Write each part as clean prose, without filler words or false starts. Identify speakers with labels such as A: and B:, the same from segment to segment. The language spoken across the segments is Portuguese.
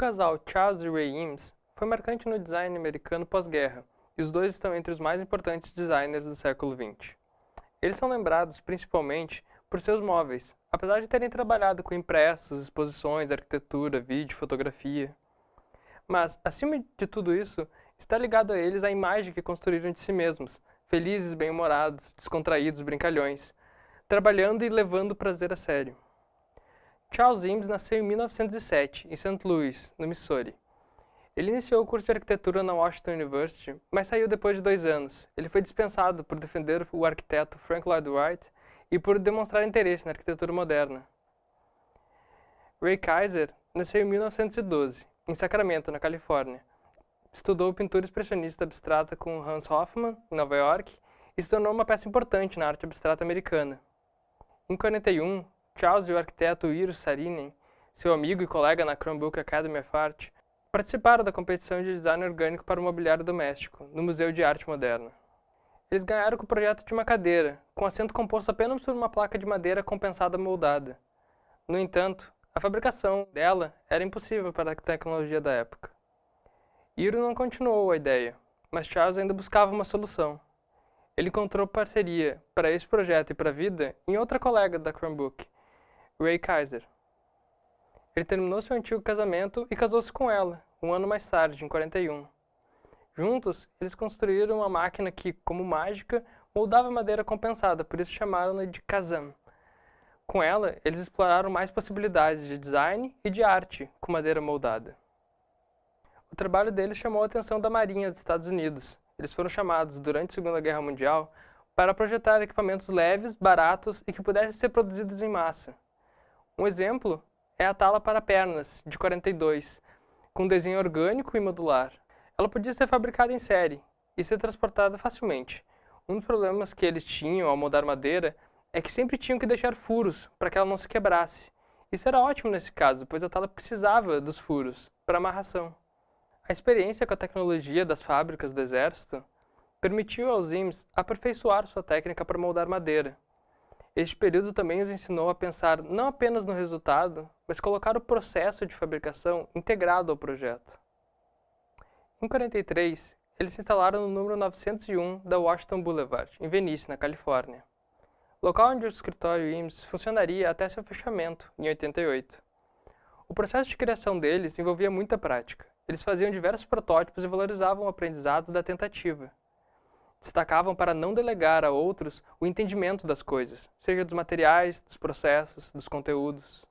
A: casal Charles e Ray Eames foi marcante no design americano pós-guerra, e os dois estão entre os mais importantes designers do século XX. Eles são lembrados principalmente por seus móveis, apesar de terem trabalhado com impressos, exposições, arquitetura, vídeo, fotografia. Mas, acima de tudo isso, está ligado a eles a imagem que construíram de si mesmos, felizes, bem-humorados, descontraídos, brincalhões, trabalhando e levando o prazer a sério. Charles Eames nasceu em 1907, em St. Louis, no Missouri. Ele iniciou o curso de arquitetura na Washington University, mas saiu depois de 2 anos. Ele foi dispensado por defender o arquiteto Frank Lloyd Wright e por demonstrar interesse na arquitetura moderna. Ray Kaiser nasceu em 1912, em Sacramento, na Califórnia. Estudou pintura expressionista abstrata com Hans Hofmann, em Nova York, e se tornou uma peça importante na arte abstrata americana. Em 1941, Charles e o arquiteto Eero Saarinen, seu amigo e colega na Cranbrook Academy of Art, participaram da competição de design orgânico para o mobiliário doméstico, no Museu de Arte Moderna. Eles ganharam com o projeto de uma cadeira, com assento composto apenas por uma placa de madeira compensada moldada. No entanto, a fabricação dela era impossível para a tecnologia da época. Eero não continuou a ideia, mas Charles ainda buscava uma solução. Ele encontrou parceria para esse projeto e para a vida em outra colega da Cranbrook, Ray Kaiser. Ele terminou seu antigo casamento e casou-se com ela, um ano mais tarde, em 1941. Juntos, eles construíram uma máquina que, como mágica, moldava madeira compensada, por isso chamaram-na de Kazam. Com ela, eles exploraram mais possibilidades de design e de arte com madeira moldada. O trabalho deles chamou a atenção da Marinha dos Estados Unidos. Eles foram chamados, durante a Segunda Guerra Mundial, para projetar equipamentos leves, baratos e que pudessem ser produzidos em massa. Um exemplo é a tala para pernas, de 1942, com desenho orgânico e modular. Ela podia ser fabricada em série e ser transportada facilmente. Um dos problemas que eles tinham ao moldar madeira é que sempre tinham que deixar furos para que ela não se quebrasse. Isso era ótimo nesse caso, pois a tala precisava dos furos para amarração. A experiência com a tecnologia das fábricas do exército permitiu aos Eames aperfeiçoar sua técnica para moldar madeira. Este período também os ensinou a pensar não apenas no resultado, mas colocar o processo de fabricação integrado ao projeto. Em 1943, eles se instalaram no número 901 da Washington Boulevard, em Venice, na Califórnia. Local onde o escritório Eames funcionaria até seu fechamento, em 1988. O processo de criação deles envolvia muita prática. Eles faziam diversos protótipos e valorizavam o aprendizado da tentativa. Destacavam para não delegar a outros o entendimento das coisas, seja dos materiais, dos processos, dos conteúdos.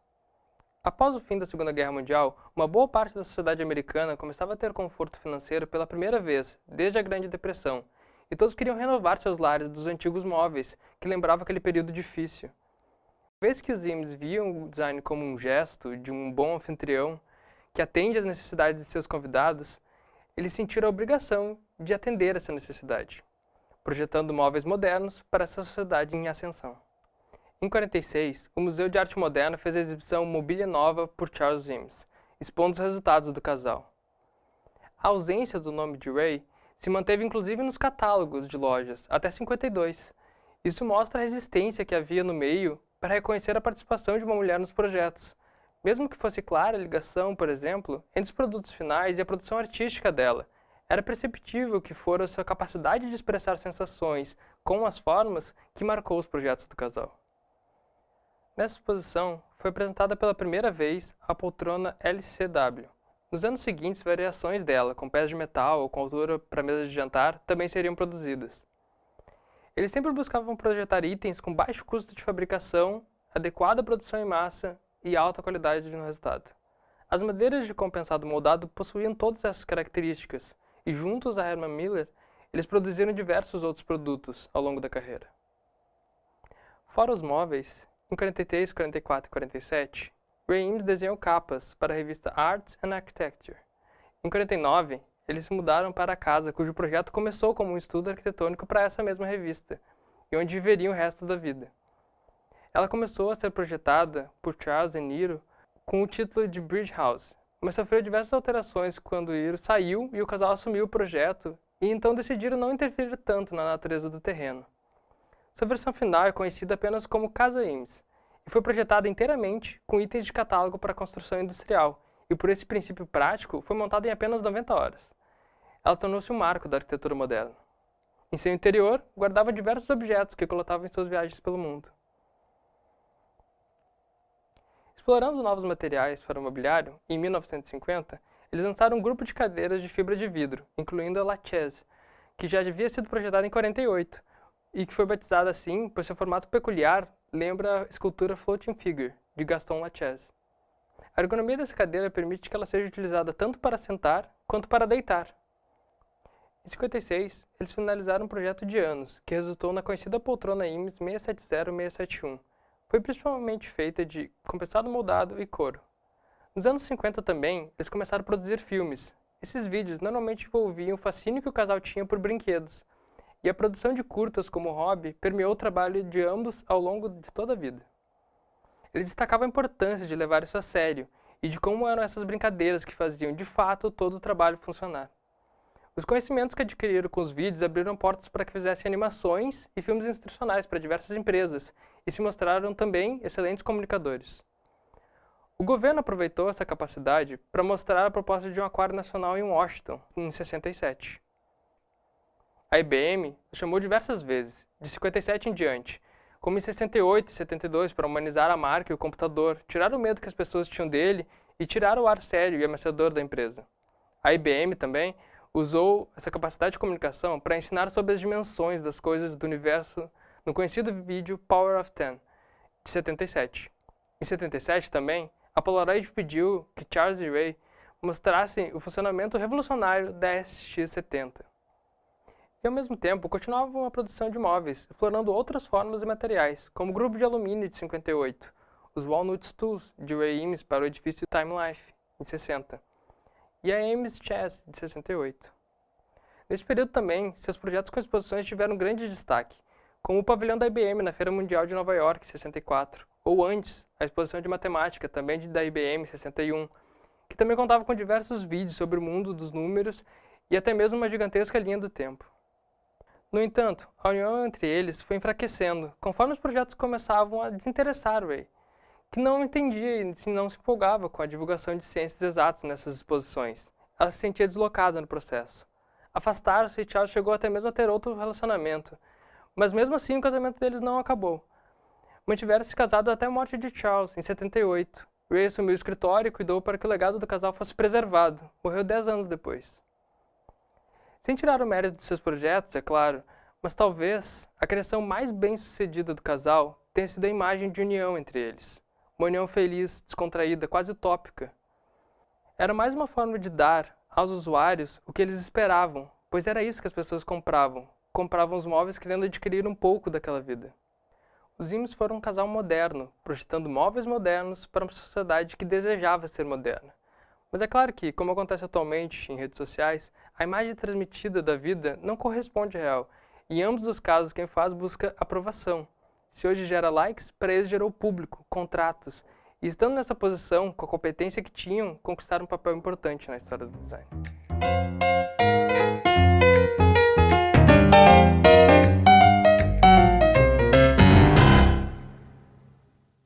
A: Após o fim da Segunda Guerra Mundial, uma boa parte da sociedade americana começava a ter conforto financeiro pela primeira vez, desde a Grande Depressão, e todos queriam renovar seus lares dos antigos móveis, que lembravam aquele período difícil. Uma vez que os Eames viam o design como um gesto de um bom anfitrião, que atende às necessidades de seus convidados, eles sentiram a obrigação de atender essa necessidade, projetando móveis modernos para essa sociedade em ascensão. Em 1946, o Museu de Arte Moderna fez a exibição Mobília Nova por Charles Eames, expondo os resultados do casal. A ausência do nome de Ray se manteve inclusive nos catálogos de lojas, até 1952. Isso mostra a resistência que havia no meio para reconhecer a participação de uma mulher nos projetos, mesmo que fosse clara a ligação, por exemplo, entre os produtos finais e a produção artística dela. Era perceptível que fora sua capacidade de expressar sensações com as formas que marcou os projetos do casal. Nessa exposição, foi apresentada pela primeira vez a poltrona LCW. Nos anos seguintes, variações dela, com pés de metal ou com altura para mesa de jantar, também seriam produzidas. Eles sempre buscavam projetar itens com baixo custo de fabricação, adequada produção em massa e alta qualidade no resultado. As madeiras de compensado moldado possuíam todas essas características, e juntos a Herman Miller, eles produziram diversos outros produtos ao longo da carreira. Fora os móveis, em 1943, 1944 e 1947, Ray Eames desenhou capas para a revista Art and Architecture. Em 1949, eles se mudaram para a casa, cujo projeto começou como um estudo arquitetônico para essa mesma revista, e onde viveriam o resto da vida. Ela começou a ser projetada por Charles e Eero com o título de Bridge House, mas sofreu diversas alterações quando Eero saiu e o casal assumiu o projeto, e então decidiram não interferir tanto na natureza do terreno. Sua versão final é conhecida apenas como Casa Eames, e foi projetada inteiramente com itens de catálogo para construção industrial, e por esse princípio prático foi montada em apenas 90 horas. Ela tornou-se um marco da arquitetura moderna. Em seu interior, guardava diversos objetos que coletavam em suas viagens pelo mundo. Explorando novos materiais para o mobiliário, em 1950, eles lançaram um grupo de cadeiras de fibra de vidro, incluindo a Lachaise, que já havia sido projetada em 48, e que foi batizada assim por seu formato peculiar, lembra a escultura Floating Figure, de Gaston Lachaise. A ergonomia dessa cadeira permite que ela seja utilizada tanto para sentar quanto para deitar. Em 56, eles finalizaram um projeto de anos, que resultou na conhecida poltrona IMS 670-671. Foi principalmente feita de compensado moldado e couro. Nos anos 50 também, eles começaram a produzir filmes. Esses vídeos normalmente envolviam o fascínio que o casal tinha por brinquedos, e a produção de curtas como hobby permeou o trabalho de ambos ao longo de toda a vida. Eles destacavam a importância de levar isso a sério, e de como eram essas brincadeiras que faziam de fato todo o trabalho funcionar. Os conhecimentos que adquiriram com os vídeos abriram portas para que fizessem animações e filmes instrucionais para diversas empresas, e se mostraram também excelentes comunicadores. O governo aproveitou essa capacidade para mostrar a proposta de um aquário nacional em Washington, em 67. A IBM chamou diversas vezes, de 57 em diante, como em 68 e 72 para humanizar a marca e o computador, tirar o medo que as pessoas tinham dele e tirar o ar sério e ameaçador da empresa. A IBM também usou essa capacidade de comunicação para ensinar sobre as dimensões das coisas do universo no conhecido vídeo Power of Ten, de 77. Em 77 também, a Polaroid pediu que Charles e Ray mostrassem o funcionamento revolucionário da SX-70. E ao mesmo tempo, continuavam a produção de móveis, explorando outras formas e materiais, como o grupo de alumínio de 58, os Walnut Tools de Ray Eames para o edifício Time Life, em 60, e a Ames Chess, de 68. Nesse período também, seus projetos com exposições tiveram grande destaque, como o pavilhão da IBM na Feira Mundial de Nova York, em 64, ou antes, a exposição de matemática, também da IBM, em 61, que também contava com diversos vídeos sobre o mundo dos números e até mesmo uma gigantesca linha do tempo. No entanto, a união entre eles foi enfraquecendo, conforme os projetos começavam a desinteressar Ray, que não entendia e não se empolgava com a divulgação de ciências exatas nessas exposições. Ela se sentia deslocada no processo. Afastaram-se e Charles chegou até mesmo a ter outro relacionamento, mas mesmo assim o casamento deles não acabou. Mantiveram-se casados até a morte de Charles, em 78. Ray assumiu o escritório e cuidou para que o legado do casal fosse preservado. Morreu 10 anos depois. Sem tirar o mérito dos seus projetos, é claro, mas talvez a criação mais bem-sucedida do casal tenha sido a imagem de união entre eles. Uma união feliz, descontraída, quase utópica. Era mais uma forma de dar aos usuários o que eles esperavam, pois era isso que as pessoas compravam. Compravam os móveis querendo adquirir um pouco daquela vida. Os Eames foram um casal moderno, projetando móveis modernos para uma sociedade que desejava ser moderna. Mas é claro que, como acontece atualmente em redes sociais, a imagem transmitida da vida não corresponde à real, e em ambos os casos quem faz busca aprovação. Se hoje gera likes, para eles gerou público, contratos, e estando nessa posição, com a competência que tinham, conquistaram um papel importante na história do design.